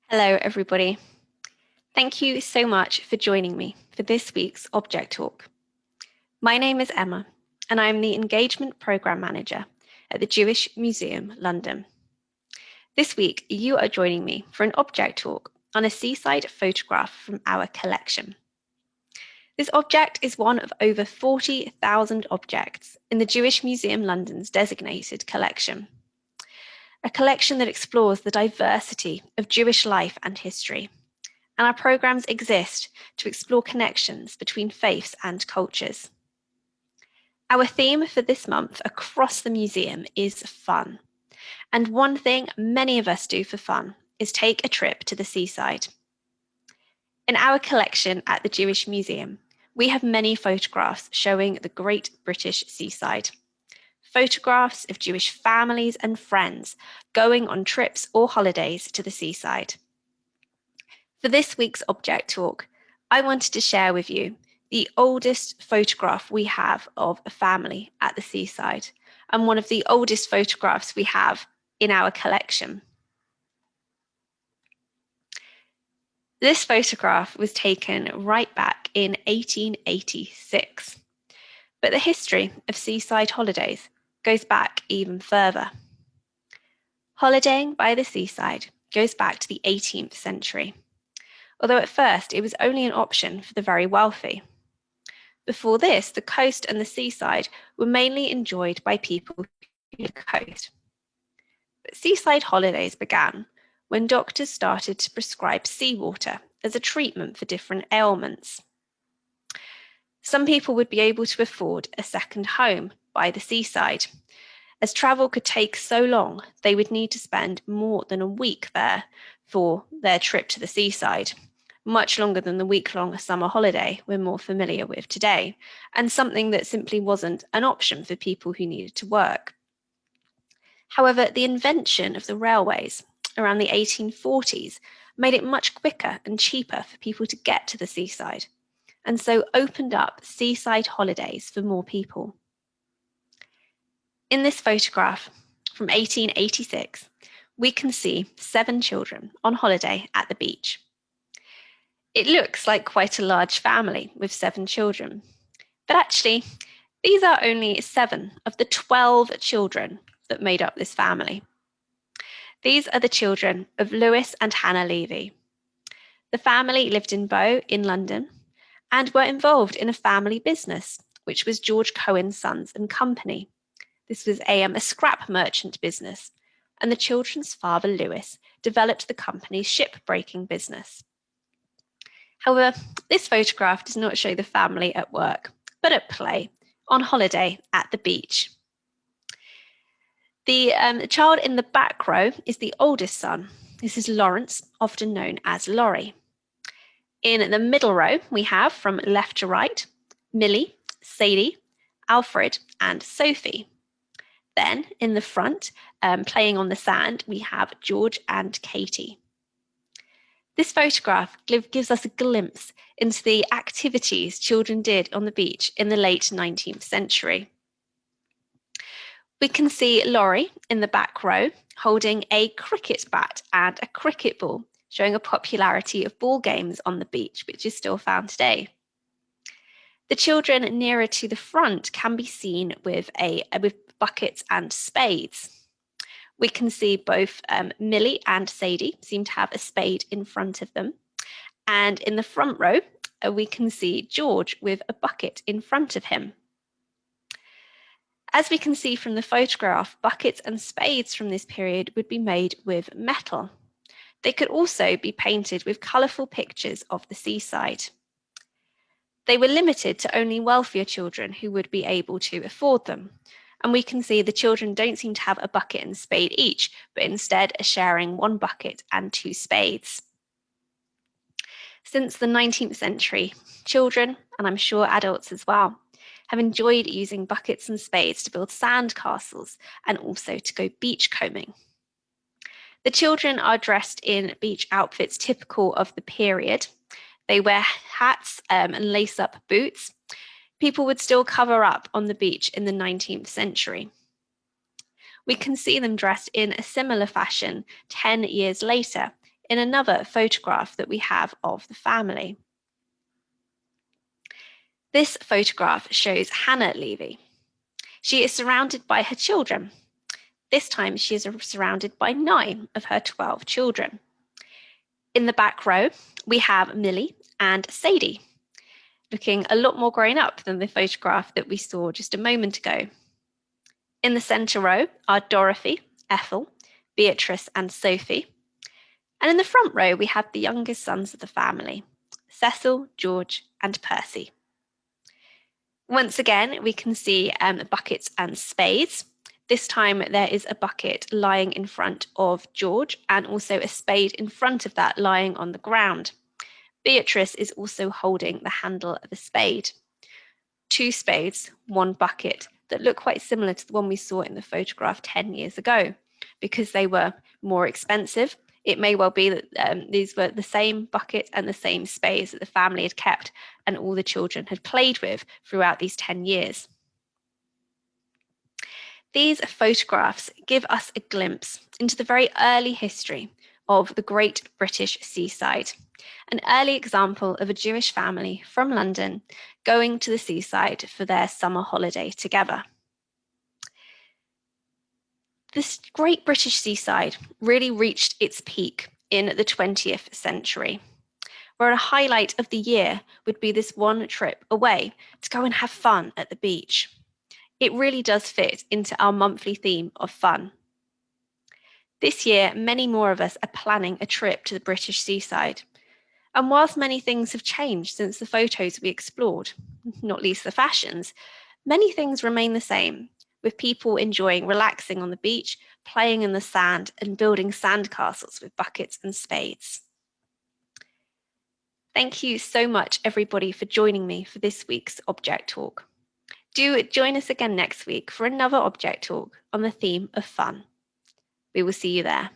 Hello, everybody. Thank you so much for joining me for this week's Object Talk. My name is Emma, and I am the Engagement Programme Manager at the Jewish Museum, London. This week, you are joining me for an Object Talk on a seaside photograph from our collection. This object is one of over 40,000 objects in the Jewish Museum London's designated collection. A collection that explores the diversity of Jewish life and history. And our programs exist to explore connections between faiths and cultures. Our theme for this month across the museum is fun. And one thing many of us do for fun is take a trip to the seaside. In our collection at the Jewish Museum, we have many photographs showing the Great British Seaside. Photographs of Jewish families and friends going on trips or holidays to the seaside. For this week's Object Talk, I wanted to share with you the oldest photograph we have of a family at the seaside, and one of the oldest photographs we have in our collection. This photograph was taken right back in 1886, but the history of seaside holidays goes back even further. Holidaying by the seaside goes back to the 18th century. Although at first it was only an option for the very wealthy. Before this, the coast and the seaside were mainly enjoyed by people who lived on the coast. But seaside holidays began when doctors started to prescribe seawater as a treatment for different ailments. Some people would be able to afford a second home by the seaside. As travel could take so long, they would need to spend more than a week there for their trip to the seaside, much longer than the week-long summer holiday we're more familiar with today, and something that simply wasn't an option for people who needed to work. However, the invention of the railways around the 1840s made it much quicker and cheaper for people to get to the seaside, and so opened up seaside holidays for more people. In this photograph from 1886, we can see 7 children on holiday at the beach. It looks like quite a large family with 7 children, but actually, these are only 7 of the 12 children that made up this family. These are the children of Lewis and Hannah Levy. The family lived in Bow in London and were involved in a family business, which was George Cohen's Sons and Company. This was a scrap merchant business, and the children's father, Lewis, developed the company's ship-breaking business. However, this photograph does not show the family at work, but at play, on holiday at the beach. The child in the back row is the oldest son. This is Lawrence, often known as Laurie. In the middle row, we have, from left to right, Millie, Sadie, Alfred, and Sophie. Then, in the front, playing on the sand, we have George and Katie. This photograph gives us a glimpse into the activities children did on the beach in the late 19th century. We can see Laurie in the back row holding a cricket bat and a cricket ball, showing a popularity of ball games on the beach, which is still found today. The children nearer to the front can be seen with buckets and spades. We can see both Millie and Sadie seem to have a spade in front of them. And in the front row, we can see George with a bucket in front of him. As we can see from the photograph, buckets and spades from this period would be made with metal. They could also be painted with colourful pictures of the seaside. They were limited to only wealthier children who would be able to afford them. And we can see the children don't seem to have a bucket and spade each, but instead are sharing 1 bucket and 2 spades. Since the 19th century, children, and I'm sure adults as well, have enjoyed using buckets and spades to build sand castles and also to go beach combing. The children are dressed in beach outfits typical of the period. They wear hats and lace-up boots. People would still cover up on the beach in the 19th century. We can see them dressed in a similar fashion 10 years later in another photograph that we have of the family. This photograph shows Hannah Levy. She is surrounded by her children. This time she is surrounded by 9 of her 12 children. In the back row, we have Millie and Sadie, looking a lot more grown up than the photograph that we saw just a moment ago. In the centre row are Dorothy, Ethel, Beatrice and Sophie. And in the front row, we have the youngest sons of the family, Cecil, George and Percy. Once again, we can see buckets and spades. This time there is a bucket lying in front of George and also a spade in front of that lying on the ground. Beatrice is also holding the handle of a spade. 2 spades, 1 bucket that look quite similar to the one we saw in the photograph 10 years ago. Because they were more expensive, it may well be that these were the same bucket and the same spades that the family had kept and all the children had played with throughout these 10 years. These photographs give us a glimpse into the very early history of the Great British Seaside, an early example of a Jewish family from London going to the seaside for their summer holiday together. This Great British Seaside really reached its peak in the 20th century, where a highlight of the year would be this one trip away to go and have fun at the beach. It really does fit into our monthly theme of fun. This year, many more of us are planning a trip to the British seaside. And whilst many things have changed since the photos we explored, not least the fashions, many things remain the same, with people enjoying relaxing on the beach, playing in the sand, and building sandcastles with buckets and spades. Thank you so much, everybody, for joining me for this week's Object Talk. Do join us again next week for another Object Talk on the theme of fun. We will see you there.